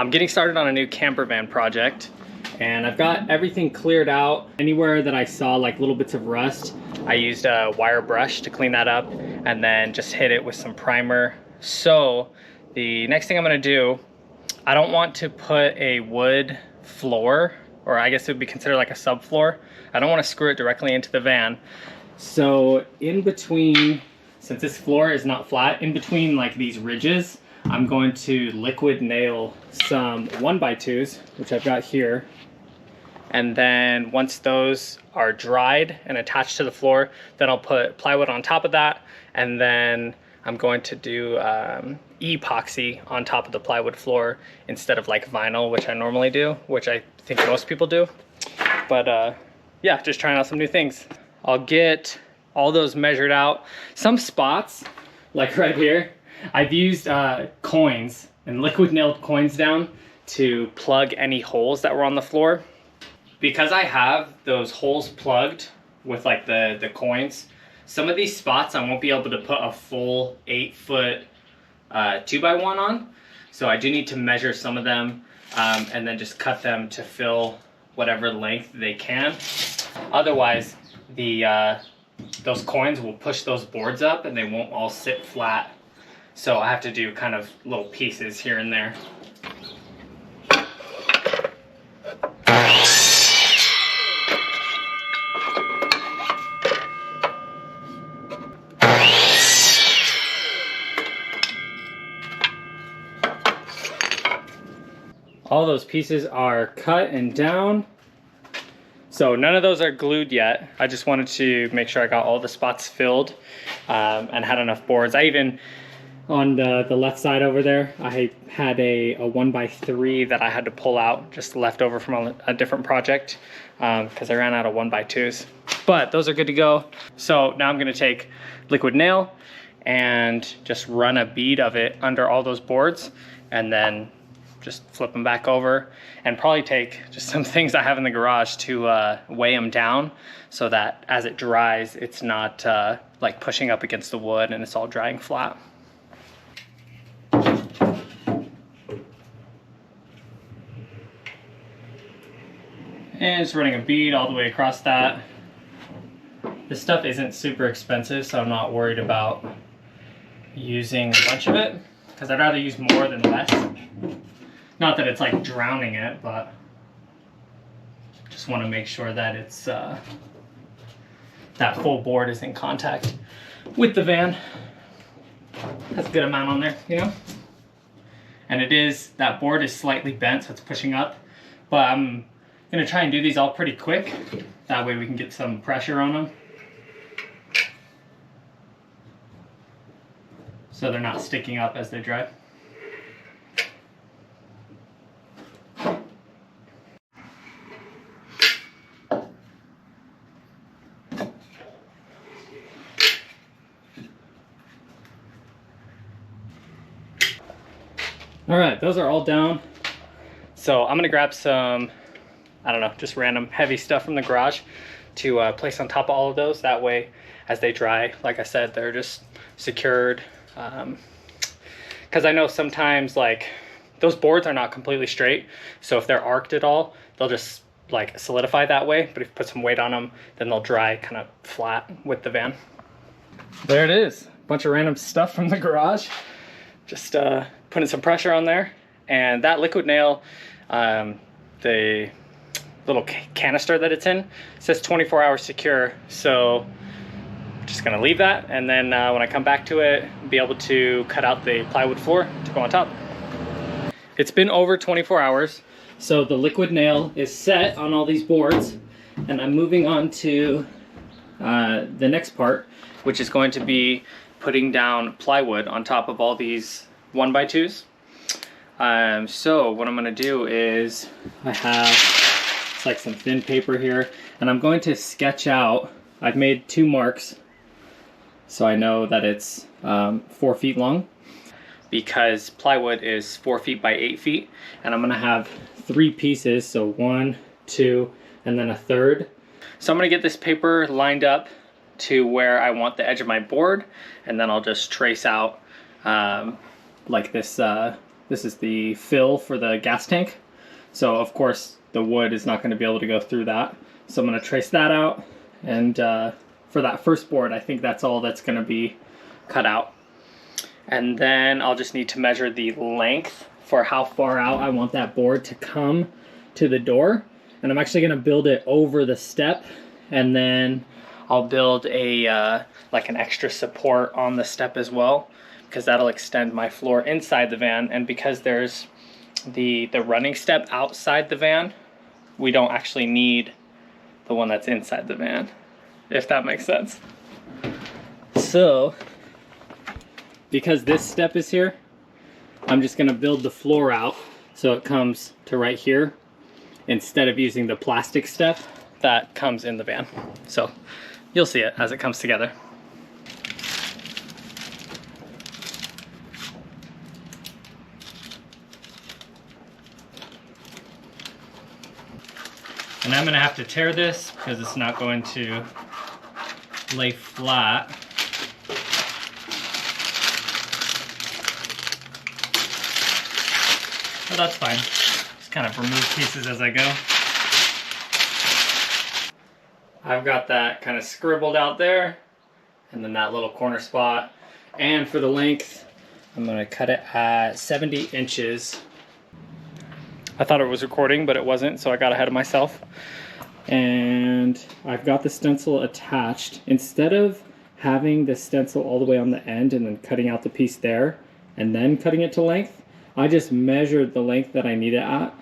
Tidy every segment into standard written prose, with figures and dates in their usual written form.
I'm getting started on a new camper van project, and I've got everything cleared out. Anywhere that I saw like little bits of rust, I used a wire brush to clean that up and then just hit it with some primer. So the next thing I'm gonna do, I don't want to put a wood floor, or I guess it would be considered like a subfloor. I don't want to screw it directly into the van. So in between, since this floor is not flat, in between like these ridges, I'm going to liquid nail some 1x2s, which I've got here. And then once those are dried and attached to the floor, then I'll put plywood on top of that. And then I'm going to do epoxy on top of the plywood floor instead of like vinyl, which I normally do, which I think most people do. But yeah, just trying out some new things. I'll get all those measured out. Some spots, like right here, I've used coins and liquid nailed coins down to plug any holes that were on the floor. Because I have those holes plugged with like the coins, some of these spots I won't be able to put a full 8-foot 2x1 on. So I do need to measure some of them and then just cut them to fill whatever length they can. Otherwise, those coins will push those boards up and they won't all sit flat. So I have to do kind of little pieces here and there. All those pieces are cut and down. So none of those are glued yet. I just wanted to make sure I got all the spots filled and had enough boards. I even, on the left side over there, I had a 1x3 that I had to pull out, just left over from a different project because I ran out of 1x2s. But those are good to go. So now I'm gonna take liquid nail and just run a bead of it under all those boards and then just flip them back over, and probably take just some things I have in the garage to weigh them down so that as it dries, it's not like pushing up against the wood and it's all drying flat. And just running a bead all the way across that. This stuff isn't super expensive, so I'm not worried about using a bunch of it, because I'd rather use more than less. Not that it's like drowning it, but just want to make sure that it's that full board is in contact with the van. That's a good amount on there, you know? And it is, that board is slightly bent, so it's pushing up. But I'm gonna try and do these all pretty quick. That way we can get some pressure on them, so they're not sticking up as they dry. All right, those are all down. So I'm gonna grab some, I don't know, just random heavy stuff from the garage to place on top of all of those. That way, as they dry, like I said, they're just secured. Because I know sometimes like those boards are not completely straight. So if they're arced at all, they'll just like solidify that way. But if you put some weight on them, then they'll dry kind of flat with the van. There it is, a bunch of random stuff from the garage. Just putting some pressure on there. And that liquid nail, the little canister that it's in, says 24 hours secure. So I'm just gonna leave that, and then when I come back to it, be able to cut out the plywood floor to go on top. It's been over 24 hours. So the liquid nail is set on all these boards, and I'm moving on to the next part, which is going to be putting down plywood on top of all these 1x2s. So what I'm gonna do is, I have, it's like some thin paper here, and I'm going to sketch out, I've made 2 marks, so I know that it's 4 feet long, because plywood is 4 feet by 8 feet, and I'm gonna have 3 pieces, so 1, 2, and then a third. So I'm gonna get this paper lined up to where I want the edge of my board, and then I'll just trace out like this This is the fill for the gas tank. So of course the wood is not going to be able to go through that. So I'm going to trace that out, and for that first board, I think that's all that's going to be cut out. And then I'll just need to measure the length for how far out I want that board to come to the door. And I'm actually going to build it over the step, and then I'll build a like an extra support on the step as well, because that'll extend my floor inside the van. And because there's the running step outside the van, we don't actually need the one that's inside the van, if that makes sense. So because this step is here, I'm just gonna build the floor out so it comes to right here instead of using the plastic step that comes in the van. So you'll see it as it comes together. And I'm gonna have to tear this because it's not going to lay flat. But that's fine. Just kind of remove pieces as I go. I've got that kind of scribbled out there, and then that little corner spot. And for the length, I'm gonna cut it at 70 inches. I thought it was recording, but it wasn't, so I got ahead of myself. And I've got the stencil attached. Instead of having the stencil all the way on the end and then cutting out the piece there and then cutting it to length, I just measured the length that I need it at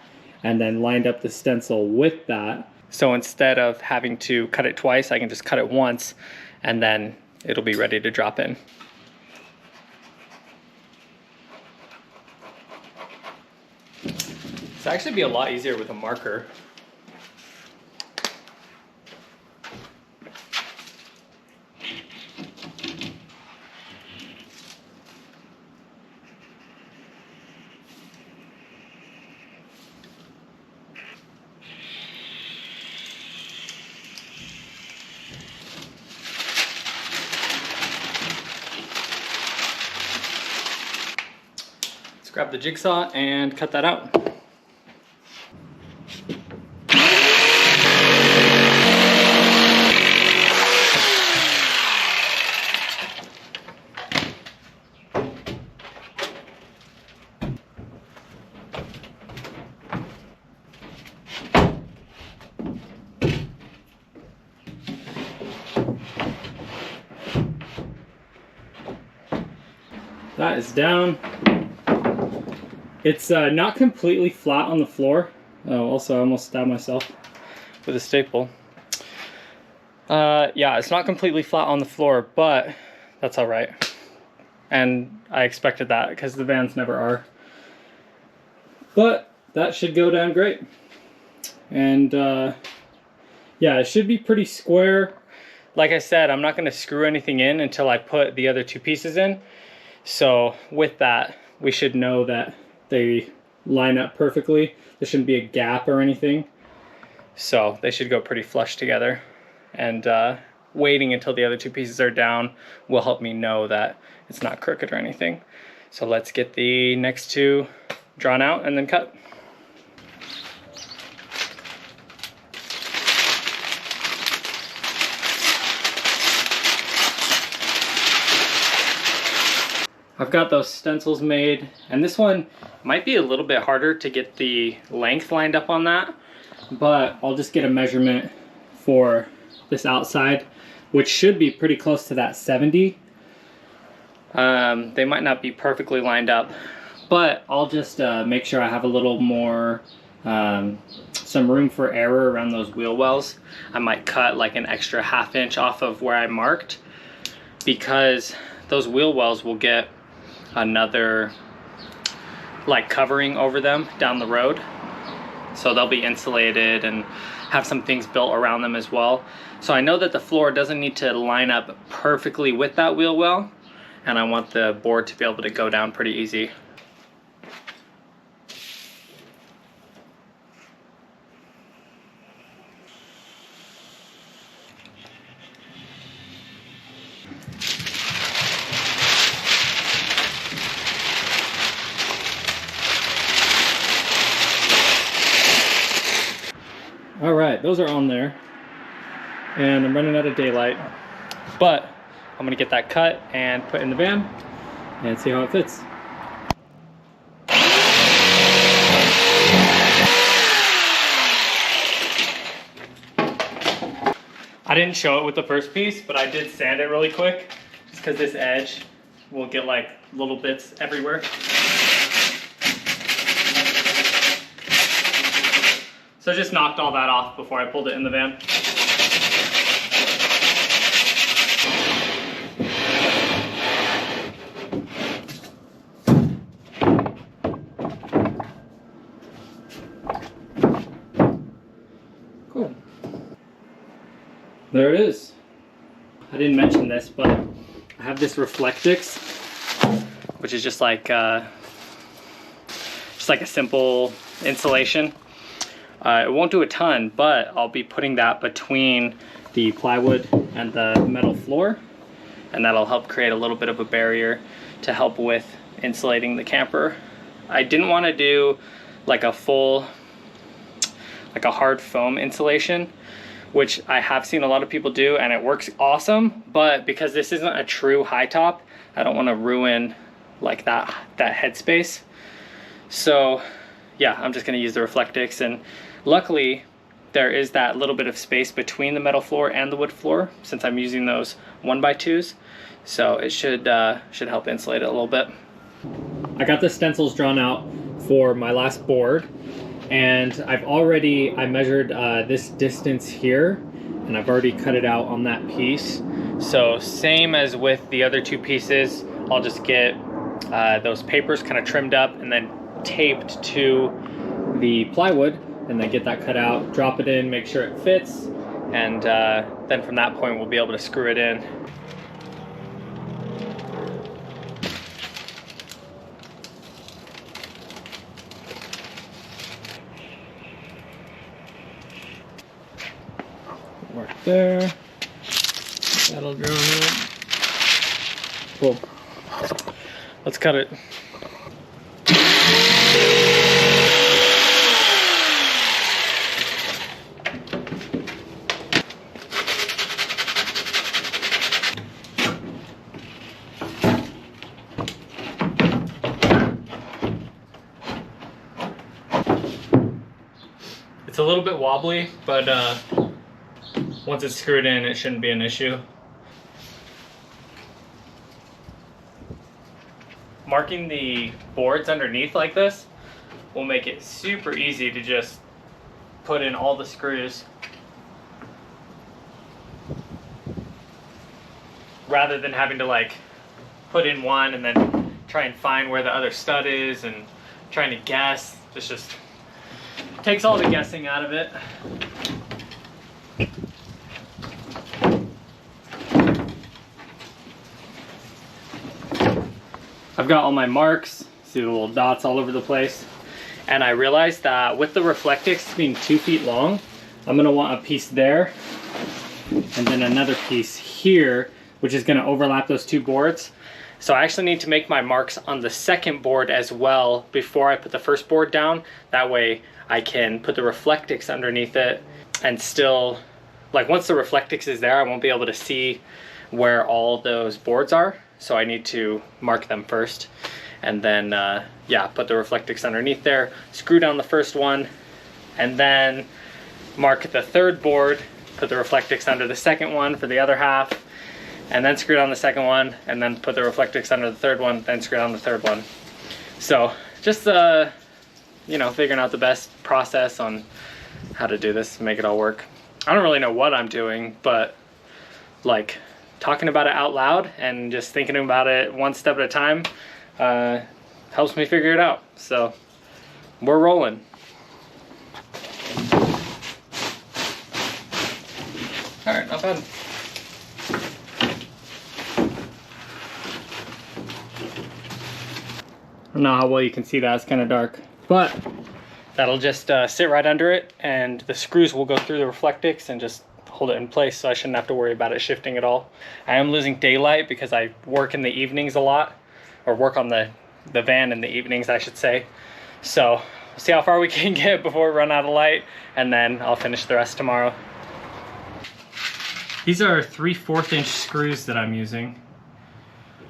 and then lined up the stencil with that. So instead of having to cut it twice, I can just cut it once and then it'll be ready to drop in. It's actually be a lot easier with a marker. Let's grab the jigsaw and cut that out. That is down. It's not completely flat on the floor. Oh, also I almost stabbed myself with a staple. Yeah, it's not completely flat on the floor, but that's all right. And I expected that because the vans never are. But that should go down great. And yeah, it should be pretty square. Like I said, I'm not going to screw anything in until I put the other two pieces in. So with that, we should know that they line up perfectly. There shouldn't be a gap or anything. So they should go pretty flush together. And waiting until the other two pieces are down will help me know that it's not crooked or anything. So let's get the next two drawn out and then cut. I've got those stencils made, and this one might be a little bit harder to get the length lined up on that, but I'll just get a measurement for this outside, which should be pretty close to that 70. They might not be perfectly lined up, but I'll just make sure I have a little more, some room for error around those wheel wells. I might cut like an extra ½ inch off of where I marked, because those wheel wells will get another like covering over them down the road, so they'll be insulated and have some things built around them as well. So I know that the floor doesn't need to line up perfectly with that wheel well, and I want the board to be able to go down pretty easy. All right, those are on there. And I'm running out of daylight. But I'm gonna get that cut and put in the van and see how it fits. I didn't show it with the first piece, but I did sand it really quick just because this edge will get like little bits everywhere. So I just knocked all that off before I pulled it in the van. Cool. There it is. I didn't mention this, but I have this Reflectix, which is just like a simple insulation. It won't do a ton, but I'll be putting that between the plywood and the metal floor, and that'll help create a little bit of a barrier to help with insulating the camper. I didn't want to do like a full, like a hard foam insulation, which I have seen a lot of people do, and it works awesome, but because this isn't a true high top, I don't want to ruin like that headspace. So yeah, I'm just going to use the Reflectix, and luckily there is that little bit of space between the metal floor and the wood floor since I'm using those 1x2s, so it should help insulate it a little bit. I got the stencils drawn out for my last board, and I measured this distance here, and I've already cut it out on that piece. So same as with the other two pieces, I'll just get those papers kind of trimmed up and then taped to the plywood, and then get that cut out, drop it in, make sure it fits, and then from that point we'll be able to screw it in. Work there. That'll draw it. Cool. Let's cut it. It's a little bit wobbly, but once it's screwed in, it shouldn't be an issue. Marking the boards underneath like this will make it super easy to just put in all the screws, rather than having to like put in one and then try and find where the other stud is and trying to guess. This just takes all the guessing out of it. I've got all my marks, see the little dots all over the place. And I realized that with the Reflectix being 2 feet long, I'm gonna want a piece there and then another piece here, which is gonna overlap those two boards. So I actually need to make my marks on the second board as well before I put the first board down. That way I can put the Reflectix underneath it, and still, like once the Reflectix is there, I won't be able to see where all those boards are. So I need to mark them first, and then yeah, put the Reflectix underneath there, screw down the first one, and then mark the third board, put the Reflectix under the second one for the other half, and then screw down the second one, and then put the Reflectix under the third one, then screw down the third one. So just you know, figuring out the best process on how to do this and make it all work. I don't really know what I'm doing, but like talking about it out loud and just thinking about it one step at a time helps me figure it out. So we're rolling. All right, not bad. I don't know how well you can see that, it's kind of dark, but that'll just sit right under it, and the screws will go through the Reflectix and just hold it in place, so I shouldn't have to worry about it shifting at all. I am losing daylight because I work in the evenings a lot, or work on the van in the evenings, I should say. So We'll see how far we can get before we run out of light, and then I'll finish the rest tomorrow. These are 3/4 inch screws that I'm using.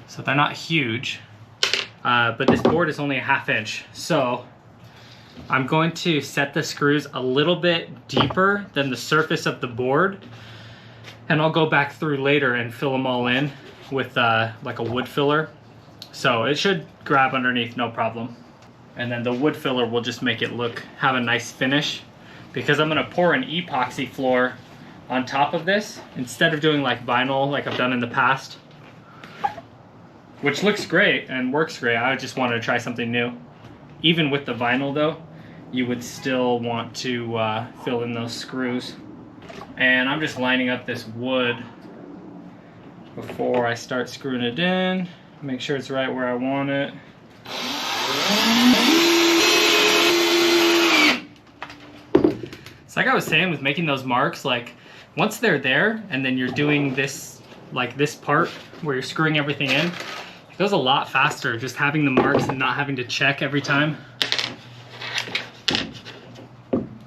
So they're not huge, but this board is only a 1/2 inch. So I'm going to set the screws a little bit deeper than the surface of the board, and I'll go back through later and fill them all in with like a wood filler. So it should grab underneath, no problem. And then the wood filler will just make it have a nice finish, because I'm gonna pour an epoxy floor on top of this instead of doing like vinyl like I've done in the past, which looks great and works great. I just wanted to try something new. Even with the vinyl though, you would still want to fill in those screws. And I'm just lining up this wood before I start screwing it in. Make sure it's right where I want it. It's like I was saying with making those marks, like once they're there and then you're doing this, like this part where you're screwing everything in, it goes a lot faster just having the marks and not having to check every time.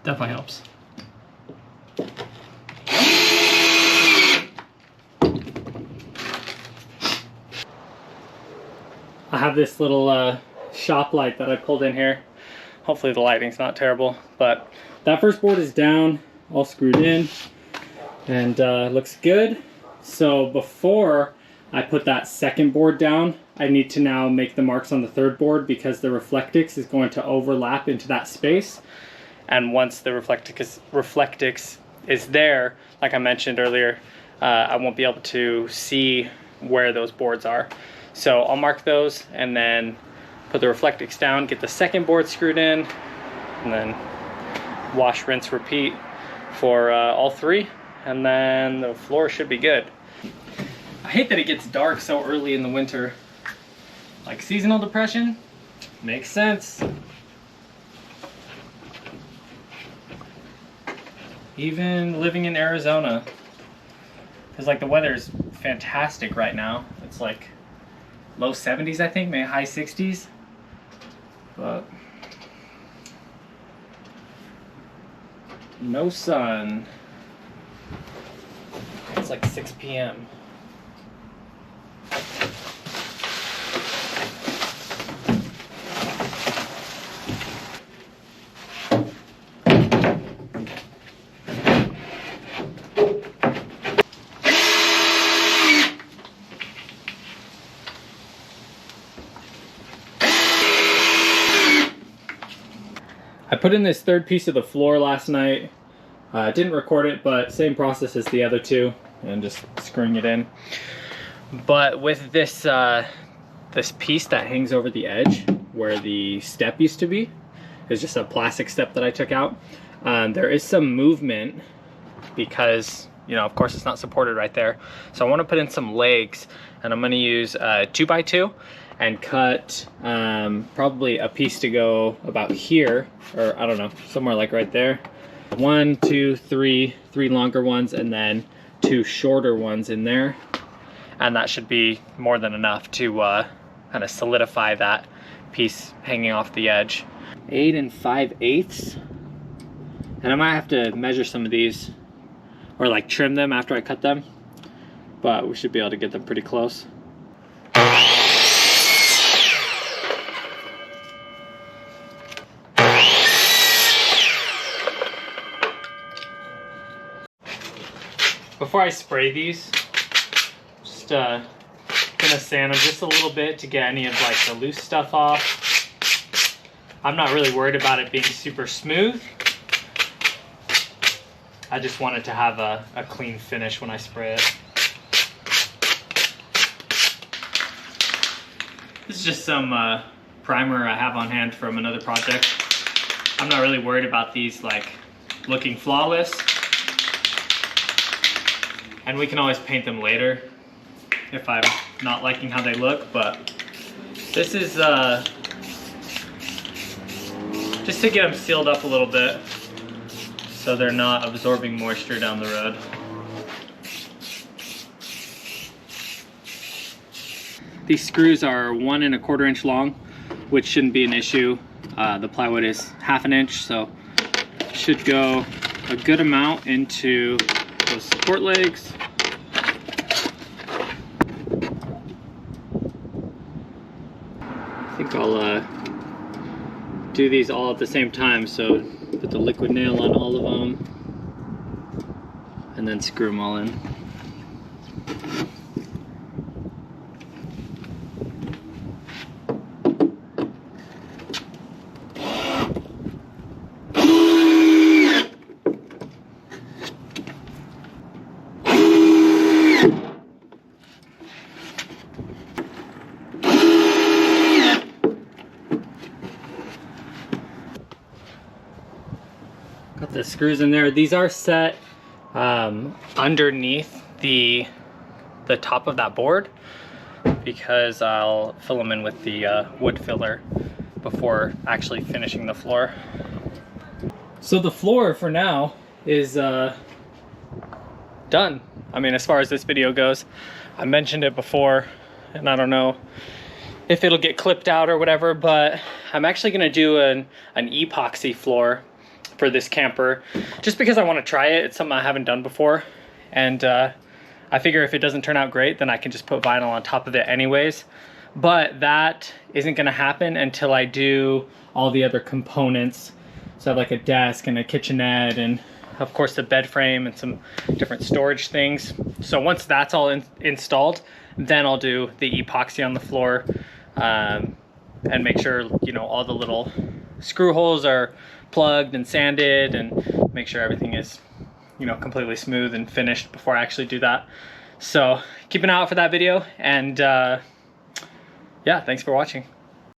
Definitely helps. I have this little shop light that I pulled in here. Hopefully the lighting's not terrible, but that first board is down, all screwed in, and looks good. So before I put that second board down, I need to now make the marks on the third board, because the Reflectix is going to overlap into that space. And once the Reflectix is there, like I mentioned earlier, I won't be able to see where those boards are. So I'll mark those and then put the Reflectix down, get the second board screwed in, and then wash, rinse, repeat for all three, and then the floor should be good. I hate that it gets dark so early in the winter. Like seasonal depression, makes sense. Even living in Arizona, because like the weather's fantastic right now. It's like low 70s, I think, maybe high 60s. But no sun. It's like 6 p.m. I put in this third piece of the floor last night. Didn't record it, but same process as the other two, and just screwing it in. But with this this piece that hangs over the edge where the step used to be, it's just a plastic step that I took out. There is some movement because, you know, of course it's not supported right there. So I want to put in some legs, and I'm going to use 2x2 and cut probably a piece to go about here, or I don't know, somewhere like right there. 1, 2, 3 longer ones, and then 2 shorter ones in there. And that should be more than enough to kind of solidify that piece hanging off the edge. 8 5/8. And I might have to measure some of these, or like trim them after I cut them, but we should be able to get them pretty close. Before I spray these, just gonna sand them just a little bit to get any of like the loose stuff off. I'm not really worried about it being super smooth. I just want it to have a clean finish when I spray it. This is just some primer I have on hand from another project. I'm not really worried about these like looking flawless. And we can always paint them later if I'm not liking how they look, but this is just to get them sealed up a little bit so they're not absorbing moisture down the road. These screws are 1 1/4 inch long, which shouldn't be an issue. The plywood is 1/2 inch, so should go a good amount into those support legs. I think I'll do these all at the same time, so put the liquid nail on all of them and then screw them all in. Got the screws in there. These are set underneath the top of that board because I'll fill them in with the wood filler before actually finishing the floor. So the floor for now is done. I mean, as far as this video goes, I mentioned it before, and I don't know if it'll get clipped out or whatever, but I'm actually gonna do an epoxy floor for this camper just because I want to try it. It's something I haven't done before, and I figure if it doesn't turn out great, then I can just put vinyl on top of it anyways. But that isn't gonna happen until I do all the other components. So I have like a desk and a kitchenette and of course the bed frame and some different storage things. So once that's all installed, then I'll do the epoxy on the floor and make sure, you know, all the little screw holes are plugged and sanded, and make sure everything is, you know, completely smooth and finished before I actually do that. So keep an eye out for that video, and yeah, thanks for watching.